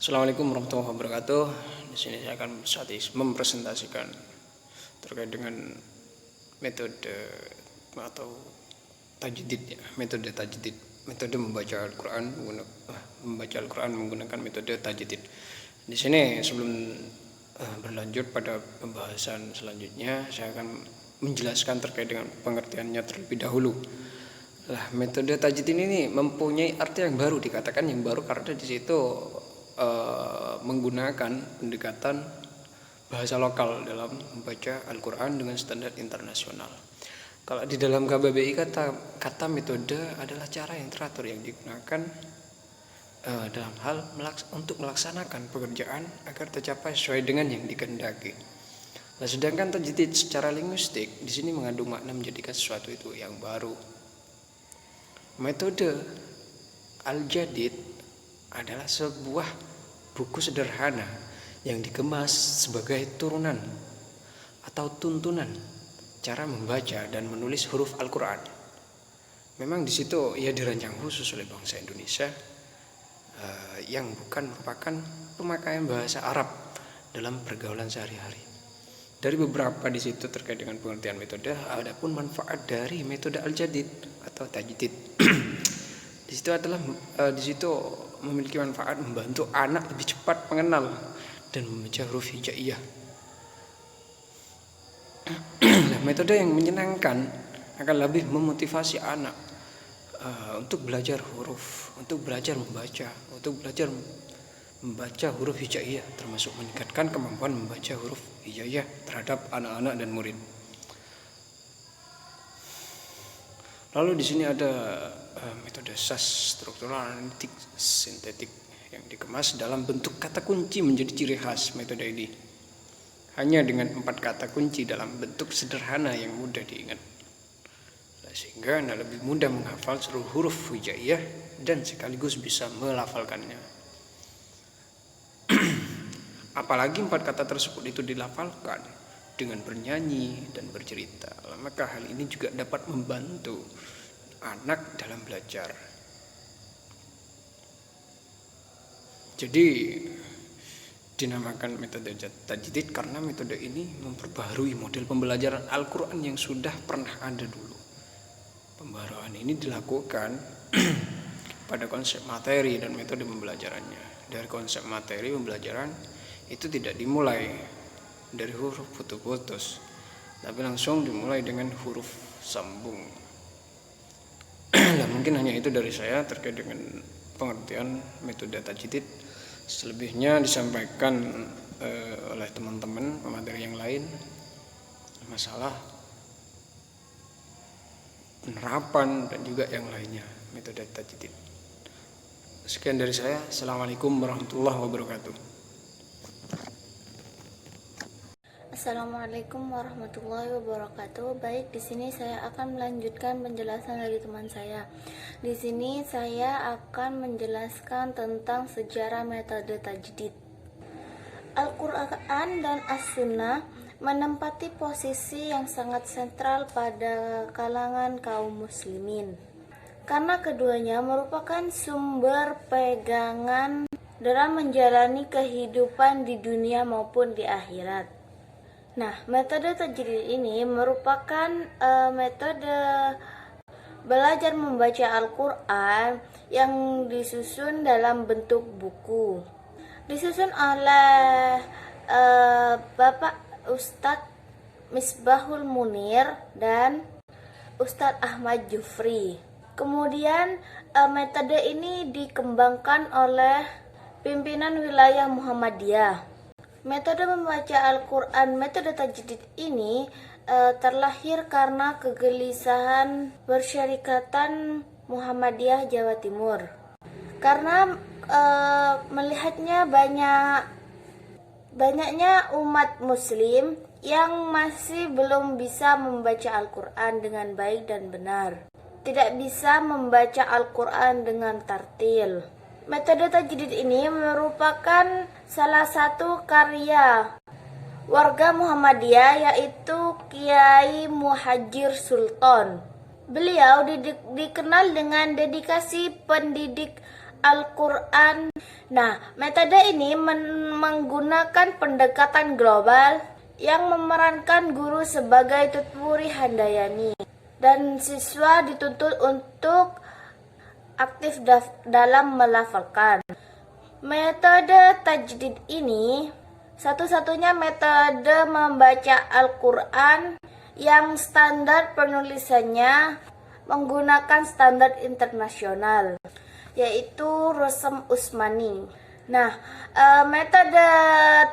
Assalamualaikum warahmatullahi wabarakatuh. Di sini saya akan mempresentasikan terkait dengan metode atau tajdid, ya. Metode membaca Al-Quran menggunakan metode tajdid. Di sini sebelum berlanjut pada pembahasan selanjutnya, saya akan menjelaskan terkait dengan pengertiannya terlebih dahulu. Metode tajdid ini mempunyai arti yang baru, dikatakan yang baru karena di situ menggunakan pendekatan bahasa lokal dalam membaca Al-Quran dengan standar internasional. Kalau di dalam KBBI kata metode adalah cara yang teratur yang digunakan dalam hal untuk melaksanakan pekerjaan agar tercapai sesuai dengan yang dikehendaki. Sedangkan tajdid secara linguistik di sini mengandung makna menjadikan sesuatu itu yang baru. Metode Al-Jadid adalah sebuah buku sederhana yang dikemas sebagai turunan atau tuntunan cara membaca dan menulis huruf Al-Quran. Memang di situ ia dirancang khusus oleh bangsa Indonesia yang bukan merupakan pemakaian bahasa Arab dalam pergaulan sehari-hari. Dari beberapa di situ terkait dengan pengertian metode, adapun manfaat dari metode Al-Jadid atau tajdid. Di situ memiliki manfaat membantu anak lebih cepat mengenal dan membaca huruf hijaiyah. Metode yang menyenangkan akan lebih memotivasi anak untuk belajar huruf, untuk belajar membaca huruf hijaiyah, termasuk meningkatkan kemampuan membaca huruf hijaiyah terhadap anak-anak dan murid. Lalu di sini ada metode SAS, struktural analitik sintetik, yang dikemas dalam bentuk kata kunci menjadi ciri khas metode ini. Hanya dengan 4 kata kunci dalam bentuk sederhana yang mudah diingat, sehingga Anda lebih mudah menghafal seluruh huruf hijaiyah dan sekaligus bisa melafalkannya. Apalagi 4 kata tersebut itu dilafalkan dengan bernyanyi dan bercerita, maka hal ini juga dapat membantu anak dalam belajar. Jadi dinamakan metode tajdid karena metode ini memperbaharui model pembelajaran Al-Quran yang sudah pernah ada dulu. Pembaharuan ini dilakukan pada konsep materi dan metode pembelajarannya. Dari konsep materi pembelajaran itu tidak dimulai dari huruf putus-putus, tapi langsung dimulai dengan huruf sambung. Mungkin hanya itu dari saya terkait dengan pengertian metode tajdid. Selebihnya disampaikan oleh teman-teman pemateri yang lain, masalah penerapan dan juga yang lainnya metode tajdid. Sekian dari saya. Assalamualaikum warahmatullahi wabarakatuh. Assalamualaikum warahmatullahi wabarakatuh. Baik, di sini saya akan melanjutkan penjelasan dari teman saya. Di sini saya akan menjelaskan tentang sejarah metode tajdid. Al-Quran dan As-Sunnah menempati posisi yang sangat sentral pada kalangan kaum muslimin, karena keduanya merupakan sumber pegangan dalam menjalani kehidupan di dunia maupun di akhirat. Nah, metode tajdid ini merupakan metode belajar membaca Al-Quran yang disusun dalam bentuk buku. Disusun oleh Bapak Ustadz Misbahul Munir dan Ustadz Ahmad Jufri. Kemudian metode ini dikembangkan oleh pimpinan wilayah Muhammadiyah. Metode membaca Al-Quran, metode tajdid ini terlahir karena kegelisahan Persyarikatan Muhammadiyah Jawa Timur. Karena melihatnya banyaknya umat muslim yang masih belum bisa membaca Al-Quran dengan baik dan benar, tidak bisa membaca Al-Quran dengan tartil. Metode tajdid ini merupakan salah satu karya warga Muhammadiyah, yaitu Kiai Muhajir Sultan. Beliau dikenal dengan dedikasi pendidik Al-Quran Nah, metode ini menggunakan pendekatan global yang memerankan guru sebagai tuturi handayani dan siswa dituntut untuk aktif dalam melafalkan. Metode tajdid ini satu-satunya metode membaca Al-Quran yang standar penulisannya menggunakan standar internasional, yaitu Rasm Usmani. Nah, metode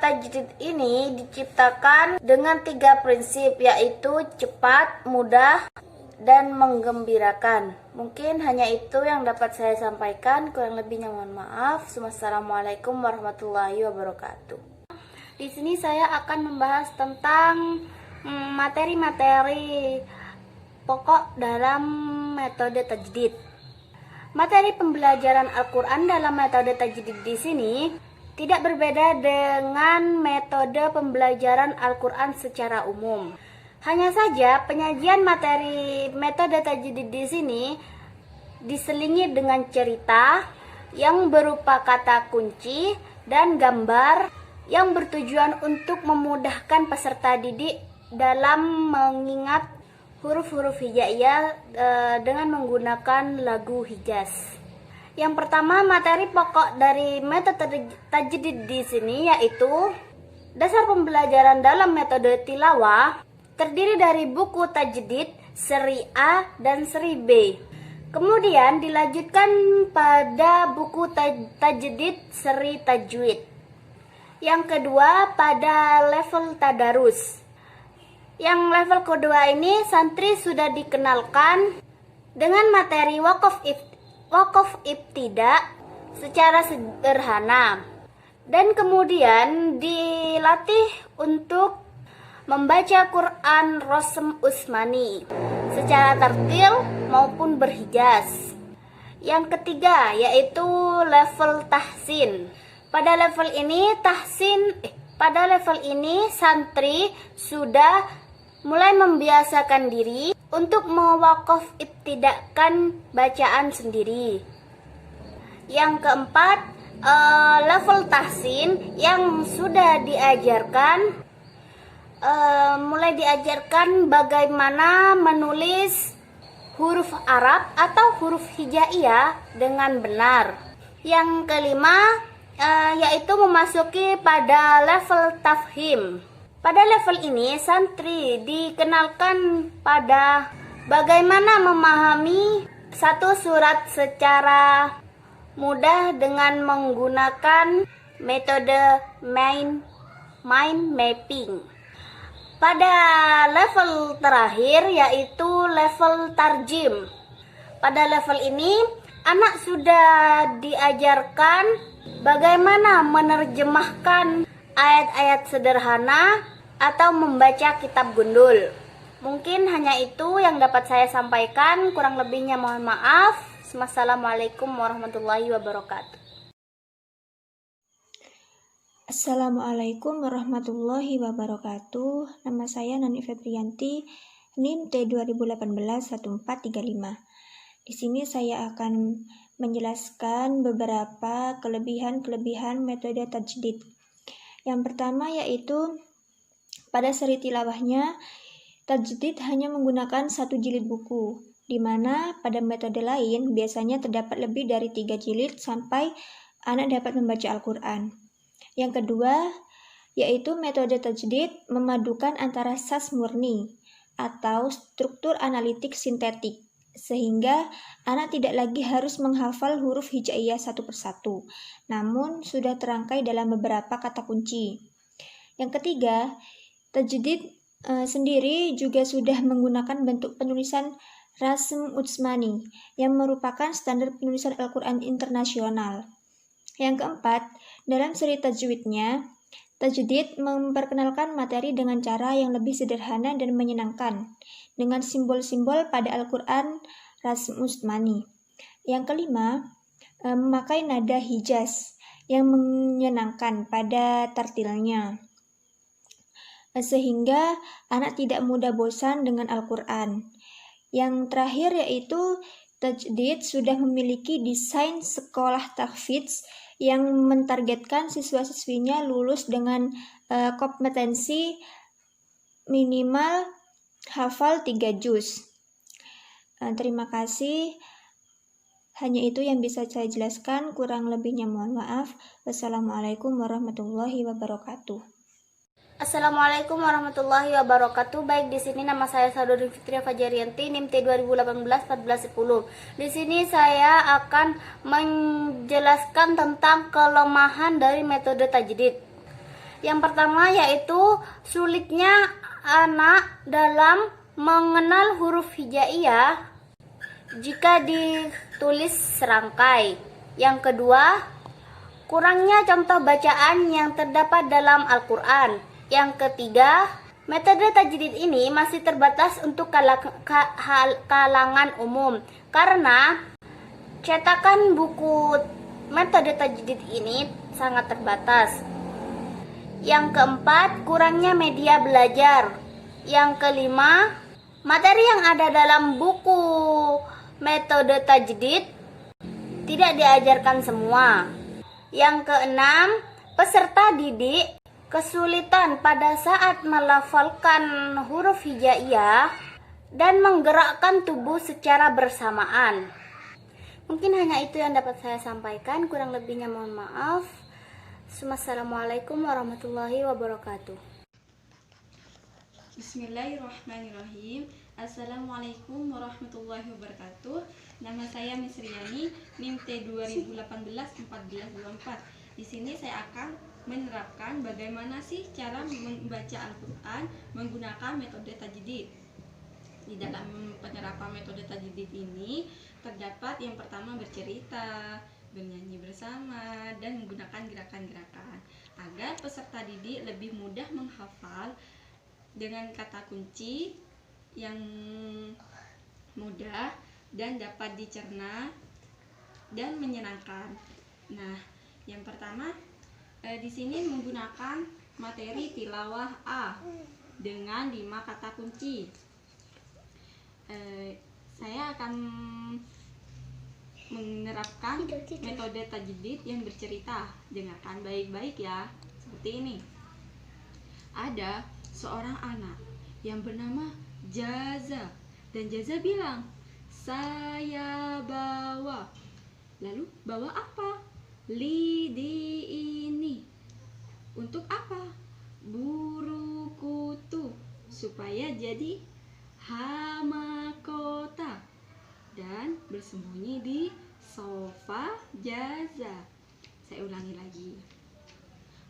tajdid ini diciptakan dengan 3 prinsip, yaitu cepat, mudah, dan menggembirakan. Mungkin hanya itu yang dapat saya sampaikan, kurang lebihnya mohon maaf. Wassalamualaikum warahmatullahi wabarakatuh. Di sini saya akan membahas tentang materi-materi pokok dalam metode tajdid. Materi pembelajaran Al-Quran dalam metode tajdid di sini tidak berbeda dengan metode pembelajaran Al-Quran secara umum. Hanya saja penyajian materi metode tajdid di sini diselingi dengan cerita yang berupa kata kunci dan gambar yang bertujuan untuk memudahkan peserta didik dalam mengingat huruf-huruf hijaiyah dengan menggunakan lagu Hijaz. Yang pertama, materi pokok dari metode tajdid di sini yaitu dasar pembelajaran dalam metode tilawah terdiri dari buku tajdid seri A dan seri B. Kemudian dilanjutkan pada buku tajdid seri tajwid. Yang kedua, pada level tadarus. Yang level kedua ini santri sudah dikenalkan dengan materi wakaf ibtida secara sederhana dan kemudian dilatih untuk membaca Quran Rasm Usmani secara tartil maupun berhijaz. Yang ketiga yaitu level tahsin. Pada level ini santri sudah mulai membiasakan diri untuk mewakaf ibtidakan bacaan sendiri. Yang keempat, level tahsin yang sudah diajarkan mulai diajarkan bagaimana menulis huruf Arab atau huruf hijaiyah dengan benar. Yang kelima yaitu memasuki pada level tafhim. Pada level ini santri dikenalkan pada bagaimana memahami satu surat secara mudah dengan menggunakan metode mind mapping. Pada level terakhir yaitu level tarjim. Pada level ini anak sudah diajarkan bagaimana menerjemahkan ayat-ayat sederhana atau membaca kitab gundul. Mungkin hanya itu yang dapat saya sampaikan, kurang lebihnya mohon maaf. Wassalamualaikum warahmatullahi wabarakatuh. Assalamualaikum warahmatullahi wabarakatuh. Nama saya Nani Febrianti, NIM T2018-1435. Di sini saya akan menjelaskan beberapa kelebihan metode tajdid. Yang pertama yaitu pada seri tilawahnya, tajdid hanya menggunakan 1 jilid buku, di mana pada metode lain biasanya terdapat lebih dari 3 jilid sampai anak dapat membaca Al-Quran. Yang kedua yaitu metode tajdid memadukan antara sas murni atau struktur analitik sintetik, sehingga anak tidak lagi harus menghafal huruf hijaiyah satu persatu, namun sudah terangkai dalam beberapa kata kunci. Yang ketiga, tajdid sendiri juga sudah menggunakan bentuk penulisan Rasm Usmani yang merupakan standar penulisan Al-Quran internasional. Yang keempat, dalam seri tajwidnya, tajdid memperkenalkan materi dengan cara yang lebih sederhana dan menyenangkan, dengan simbol-simbol pada Al-Quran Rasm Usmani. Yang kelima, memakai nada Hijaz yang menyenangkan pada tartilnya, sehingga anak tidak mudah bosan dengan Al-Quran. Yang terakhir yaitu tajdid sudah memiliki desain sekolah tahfidz yang mentargetkan siswa-siswinya lulus dengan kompetensi minimal hafal 3 juz. Terima kasih. Hanya itu yang bisa saya jelaskan, kurang lebihnya mohon maaf. Wassalamualaikum warahmatullahi wabarakatuh. Assalamualaikum warahmatullahi wabarakatuh. Baik, di sini nama saya Saudari Fitria Fajarianti, NIM T 2018-1410. Di sini saya akan menjelaskan tentang kelemahan dari metode tajdid. Yang pertama yaitu sulitnya anak dalam mengenal huruf hijaiyah jika ditulis serangkai. Yang kedua, kurangnya contoh bacaan yang terdapat dalam Al-Quran. Yang ketiga, metode tajdid ini masih terbatas untuk kalangan umum karena cetakan buku metode tajdid ini sangat terbatas. Yang keempat, kurangnya media belajar. Yang kelima, materi yang ada dalam buku metode tajdid tidak diajarkan semua. Yang keenam, peserta didik kesulitan pada saat melafalkan huruf hijaiyah dan menggerakkan tubuh secara bersamaan. Mungkin hanya itu yang dapat saya sampaikan, kurang lebihnya mohon maaf. Assalamualaikum warahmatullahi wabarakatuh. Bismillahirrahmanirrahim. Assalamualaikum warahmatullahi wabarakatuh. Nama saya Miss Riani, NIM T 2018-1424. Di sini saya akan menerapkan bagaimana sih cara membaca Al-Quran menggunakan metode tajdid. Di dalam penerapan metode tajdid ini terdapat yang pertama bercerita, bernyanyi bersama, dan menggunakan gerakan-gerakan agar peserta didik lebih mudah menghafal dengan kata kunci yang mudah dan dapat dicerna dan menyenangkan. Nah, yang pertama di sini menggunakan materi tilawah A dengan 5 kata kunci. Saya akan menerapkan metode tajdid yang bercerita. Dengarkan baik-baik ya. Seperti ini. Ada seorang anak yang bernama Jaza, dan Jaza bilang, "Saya bawa." Lalu bawa apa? Lidi ini. Untuk apa? Buru kutu, supaya jadi hama kota dan bersembunyi di sofa Jaza. Saya ulangi lagi.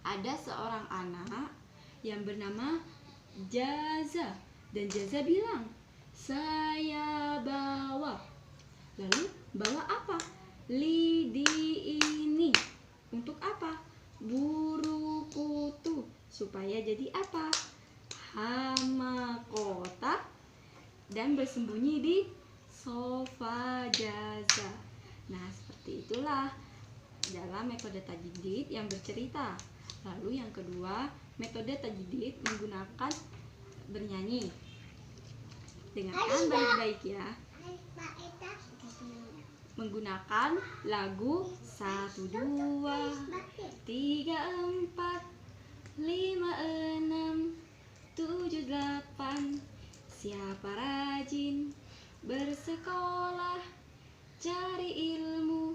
Ada seorang anak yang bernama Jaza, dan Jaza bilang, "Saya bawa." Lalu bawa apa? Lidi ini. Untuk apa? Buru kutu, supaya jadi apa? Hama kota dan bersembunyi di sofa Jaza. Nah, seperti itulah dalam metode tajdid yang bercerita. Lalu yang kedua, metode tajdid menggunakan bernyanyi. Dengarkan baik-baik ya. Menggunakan lagu 1, 2, 3, 4, 5, 6, 7, 8. Siapa rajin bersekolah, cari ilmu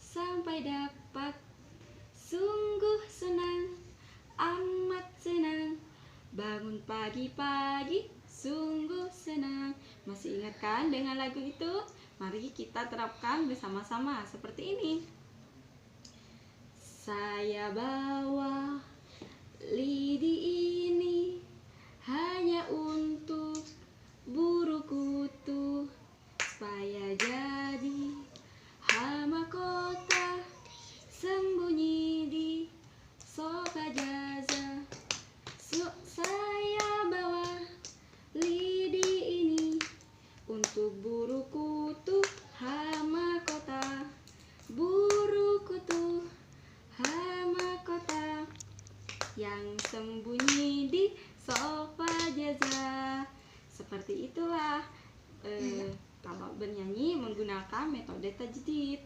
sampai dapat. Sungguh senang, amat senang, bangun pagi-pagi, sungguh senang. Masih ingat kan dengan lagu itu? Mari kita terapkan bersama-sama seperti ini. Saya bawa lidi ini hanya untuk buru kutu, supaya jadi hama kota, sembunyi di sofa Jaza. Saya bawa lidi ini untuk buru kutu, hama kota, buru kutu, hama kota yang sembunyi di sofa Jaza. Seperti itulah kalau bernyanyi menggunakan metode tajdid.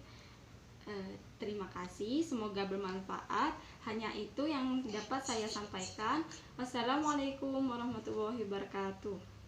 Terima kasih, semoga bermanfaat. Hanya itu yang dapat saya sampaikan. Wassalamualaikum warahmatullahi wabarakatuh.